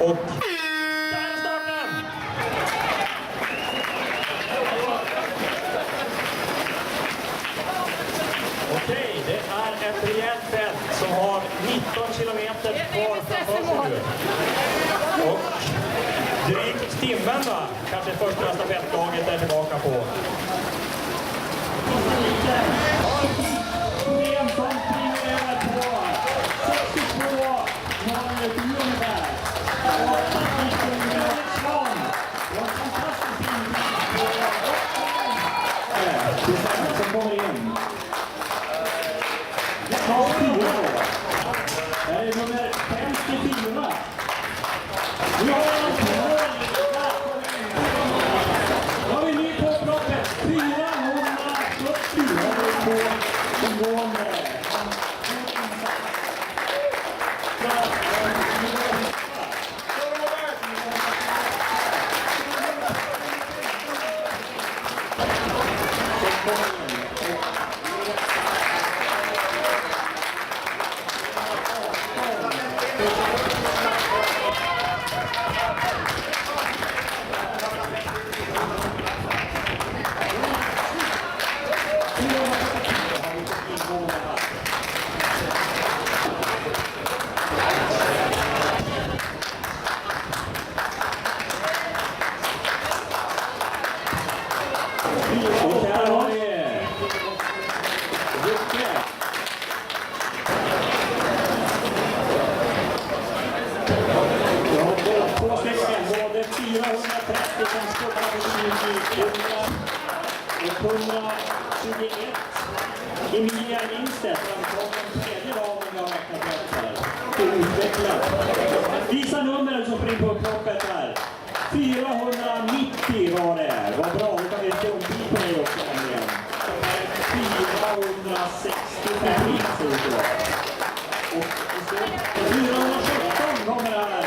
Och där är starten! Okej, det är ett rejält fält som har 19 kilometer kvar framför sig nu. Och drygt timmen va? Kanske första stafettlaget är tillbaka på. Som kommer in. Det tar 4 då. Det är nummer 54. Nu har vi ny på upploppet. 440 på som går med. Och här har vi Jocke. Jag har två stycken, både 430 som skubbar på 121. Emilia Lindstedt från den tredje dagen jag har räknat rätt här. Utvecklat. Visa numret som får in på upploppet här. 490 var det. Vad bra, då kan vi få en tid på dig också. 465 ser det ut. Och 417 kommer här.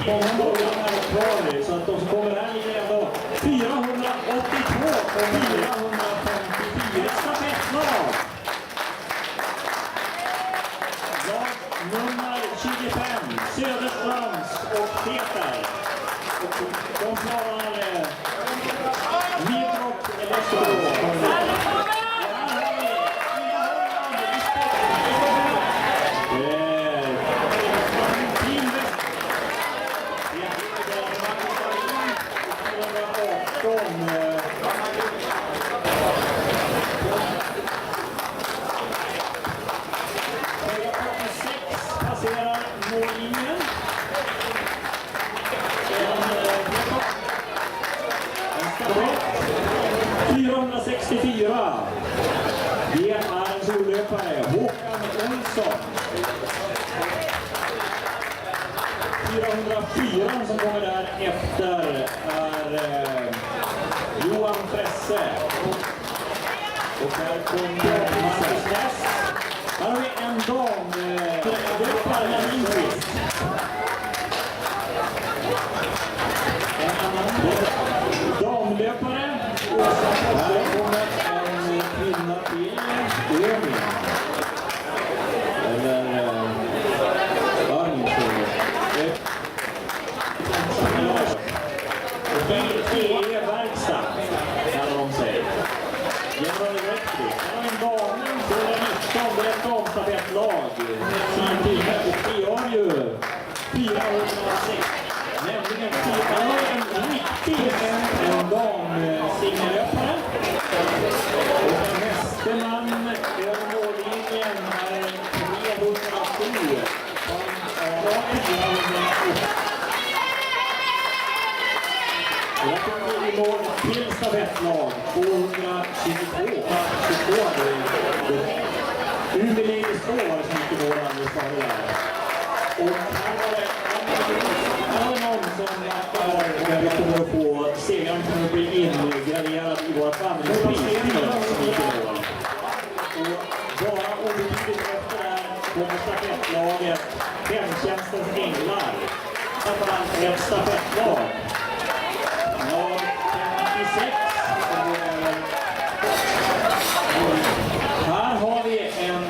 Många börjar här kvar, så att de som kommer här ligger ändå 482 och 454 stafettlag. Nummer 25, Söderstrands och Peter. Och de klarar Midrock eller så. Passerar mållinjen. 464. Det är en sollöpare, Håkan Olsson. 404 som kommer där efter är Johan Fresse. Och här kommer Marcus Ness. Här har vi en dam, Parla Lindqvist. En annan damlöpare. Här kommer en kvinna till Ömin. Eller Örning. Och det är verkstad, kallar de sig. General Electric. Här har vi en dam, 219, det är ett damstafettlag. 10 timmar, och det har ju 406. Nämligen 10, här har vi en riktig damsingelöpare. Och nästa man över mållinjen är 307. Jag kommer i mål till stafettlag 222. Umeå Ladies 2 var det som gick i mål alldeles före där. Och här var det någon som vi kommer att få segern kommer att bli ingraverad i våra familjepriser som gick i mål. Och bara obetydligt efter det här kommer stafettlaget Hemtjänstens Änglar. Framförallt ett stafettlag. Lag 56. Här har vi en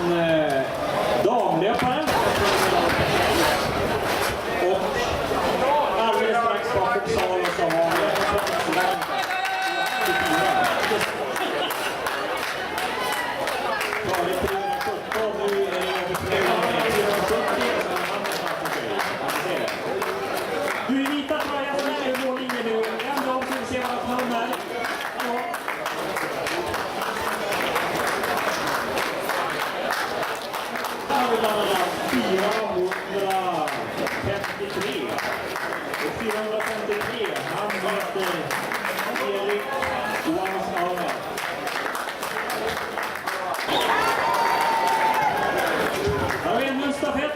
heter Erik Johansson. Här har vi ännu en stafett.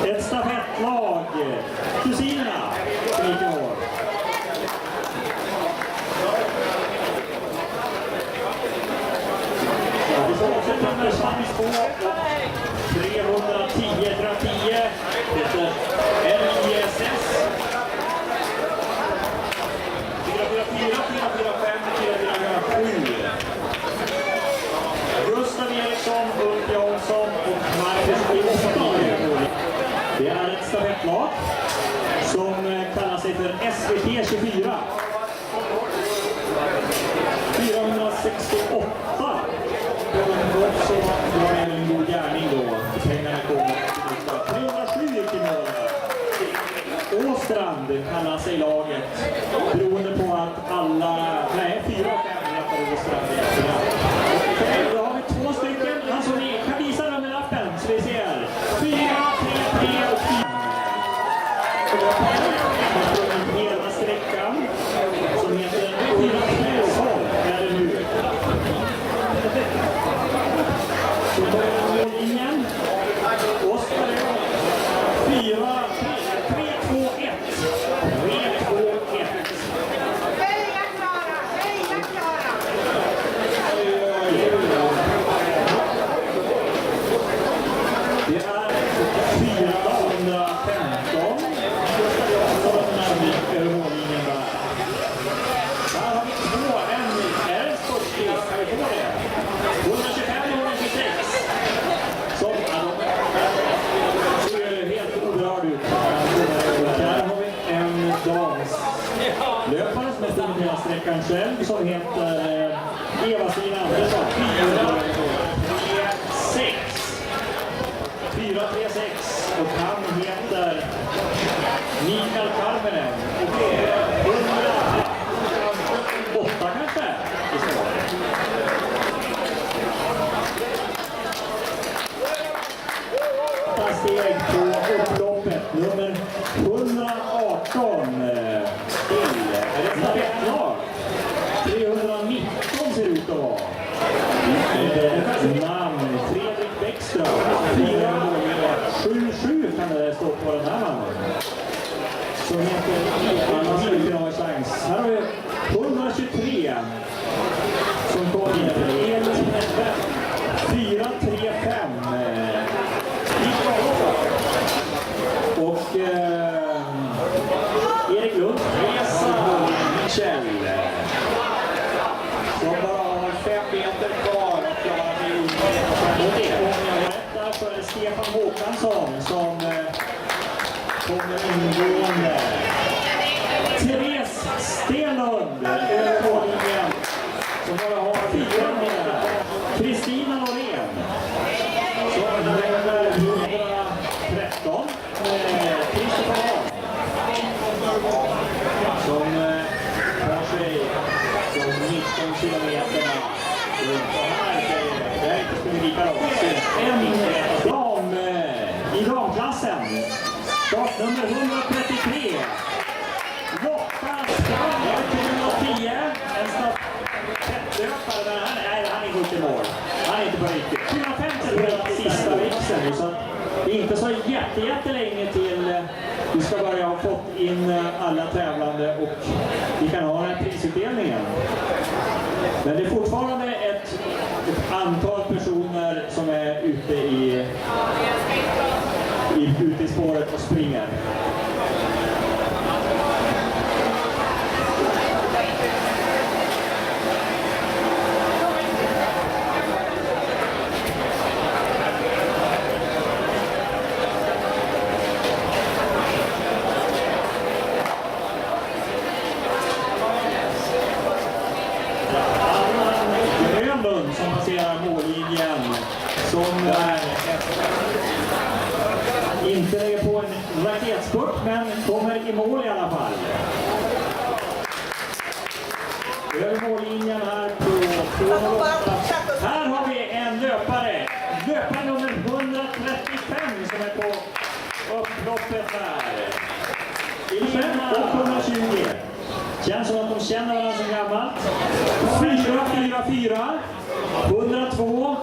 Ett stafettlag. Kusinerna som gick i år. Vi får också nummer 22 och 310. Heter LISS. 444, 445, 447. Gustav Eriksson, Ulf Jansson och Marcus Olsson. Det är ett stafettlag som kallar sig för SVT 24. 468. Så var det en god gärning då. Pengarna kom. 307 gick i mål. Åstrand kallar sig laget. Beroende på att alla... Nej, 4 och 5 heter Åstrand. Då har vi 2 stycken. Han som ni kan visa nummerlappen så vi ser. 4, 3, 3 och 4. Hela sträckan som heter 4 Knäsholm är det nu. Så börjar vi linjen. Oskar 4, 3, 2, 1. 3, 2, 1. Heja Klara! Heja Klara! Det är 415. Gustav Jansson över mållinjen där. Där har vi 2. Är det en sportlist? Kan vi få det? 125 och 126. Som ser helt oberörd ut. Och där har vi en damslöpare som är på hela sträckan själv som heter Eva-Stina Andersson. 436 och han heter Mikael Karminen och det är 108 kanske i svaret. Steg på upploppet nummer 118 till är det stafettlag 319 ser ut att vara. Namn Fredrik Bäckström 477 kan det stå på den här mannen som heter Anna Sylvia har chans. Här har vi 123 som kom in 435 och Erik Lund Resa Michel som bara har 5 meter kvar och klarar sig och jag berättar för Stefan Håkansson som kommer ingående. Therese Stenlund över mållinjen som bara har 4 meter. Kristina Norén som nummer 113. Kristoffer Hahn som har sig de 19 kilometerna runt. Och här säger det är inte skulle lika långt. En dam i damklassen. Startnummer 133. Lotta Strand, 110. En stafettlöpare, men han är inte i mål. Han är inte på riktigt. 450 sista vixen, så det är inte så jättelänge till vi ska börja ha fått in alla tävlande och vi kan ha den här prisutdelningen. Men det är fortfarande ett antal personer som är ute i spåret och springer. Som passerar mållinjen som inte lägger på en raketspurt men kommer i mål i alla fall. Över mållinjen här på 208. Här har vi en löpare. Löpare nummer 135 som är på upploppet här. Elina och 120. Känns som att de känner varandra så gammalt. 4-4-4. 102.